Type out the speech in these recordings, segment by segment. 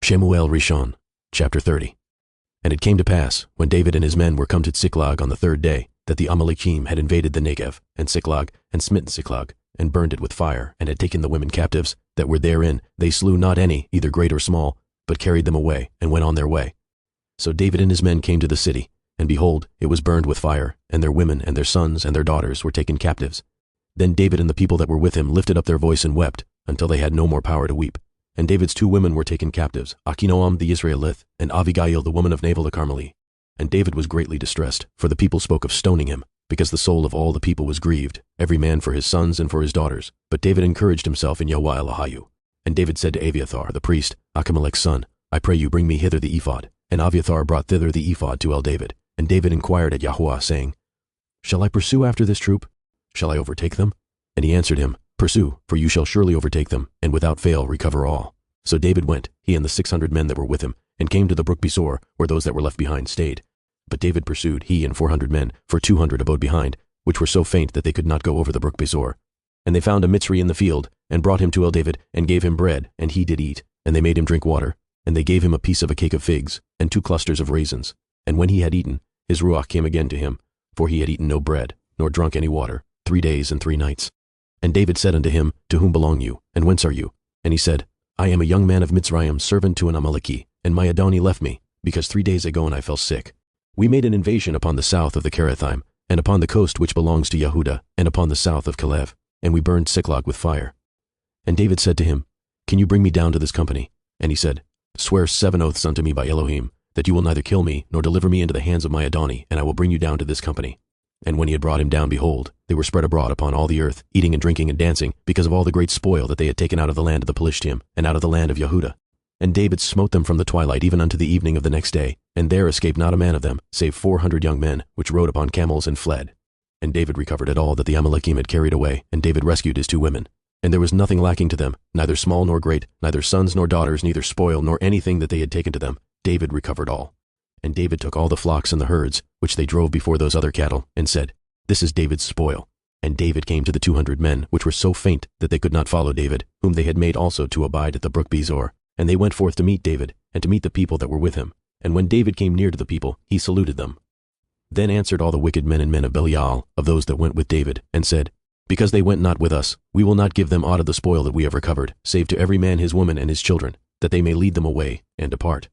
Shemu'el Ri'shon, chapter 30. And it came to pass, when David and his men were come to Ziklag on the third day, that the Amalekim had invaded the Negev, and Ziklag, and smitten Ziklag, and burned it with fire, and had taken the women captives that were therein. They slew not any, either great or small, but carried them away, and went on their way. So David and his men came to the city, and behold, it was burned with fire, and their women and their sons and their daughters were taken captives. Then David and the people that were with him lifted up their voice and wept, until they had no more power to weep. And David's 2 women were taken captives, Achinoam the Israelith, and Abigail the woman of Nabal the Carmelite. And David was greatly distressed, for the people spoke of stoning him, because the soul of all the people was grieved, every man for his sons and for his daughters. But David encouraged himself in Yahweh Elohayu. And David said to Abiathar the priest, Ahimelech's son, I pray you bring me hither the ephod. And Abiathar brought thither the ephod to David. And David inquired at Yahweh, saying, Shall I pursue after this troop? Shall I overtake them? And he answered him, Pursue, for you shall surely overtake them, and without fail recover all. So David went, he and the 600 men that were with him, and came to the brook Besor, where those that were left behind stayed. But David pursued, he and 400 men, for 200 abode behind, which were so faint that they could not go over the brook Besor. And they found a Mitzri in the field, and brought him to David, and gave him bread, and he did eat. And they made him drink water, and they gave him a piece of a cake of figs, and 2 clusters of raisins. And when he had eaten, his ruach came again to him, for he had eaten no bread, nor drunk any water, 3 days and 3 nights. And David said unto him, To whom belong you, and whence are you? And he said, I am a young man of Mitzrayim, servant to an Amaleki, and my Adoni left me, because 3 days ago and I fell sick. We made an invasion upon the south of the Kerethaim, and upon the coast which belongs to Yehuda, and upon the south of Kalev, and we burned Ziklag with fire. And David said to him, Can you bring me down to this company? And he said, Swear 7 oaths unto me by Elohim, that you will neither kill me, nor deliver me into the hands of my Adoni, and I will bring you down to this company. And when he had brought him down, behold, they were spread abroad upon all the earth, eating and drinking and dancing, because of all the great spoil that they had taken out of the land of the Pelishtim, and out of the land of Yehuda. And David smote them from the twilight even unto the evening of the next day, and there escaped not a man of them, save 400 young men, which rode upon camels and fled. And David recovered it all that the Amalekim had carried away, and David rescued his 2 women. And there was nothing lacking to them, neither small nor great, neither sons nor daughters, neither spoil nor anything that they had taken to them. David recovered all. And David took all the flocks and the herds, which they drove before those other cattle, and said, This is David's spoil. And David came to the 200 men, which were so faint that they could not follow David, whom they had made also to abide at the brook Besor. And they went forth to meet David, and to meet the people that were with him. And when David came near to the people, he saluted them. Then answered all the wicked men and men of Belial, of those that went with David, and said, Because they went not with us, we will not give them aught of the spoil that we have recovered, save to every man his woman and his children, that they may lead them away, and depart.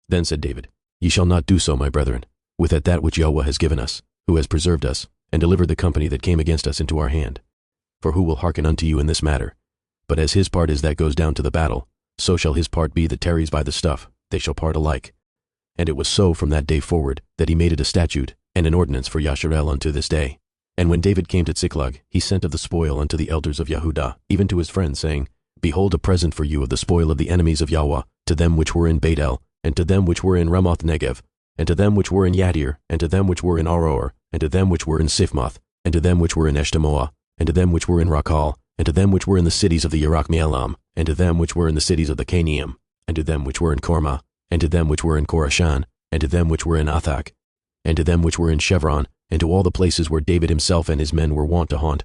Then said David, Ye shall not do so, my brethren, with that which Yahweh has given us, who has preserved us, and delivered the company that came against us into our hand. For who will hearken unto you in this matter? But as his part is that goes down to the battle, so shall his part be that tarries by the stuff, they shall part alike. And it was so from that day forward, that he made it a statute, and an ordinance for Yasharel unto this day. And when David came to Ziklag, he sent of the spoil unto the elders of Yehudah, even to his friends, saying, Behold a present for you of the spoil of the enemies of Yahweh, to them which were in Beit-El, and to them which were in Ramoth Negev, and to them which were in Yatir, and to them which were in Aroer, and to them which were in Siphmoth, and to them which were in Eshtemoa, and to them which were in Rakal, and to them which were in the cities of the Yerach Me'elam, and to them which were in the cities of the Canaim, and to them which were in Korma, and to them which were in Korashan, and to them which were in Athak, and to them which were in Chevron, and to all the places where David himself and his men were wont to haunt,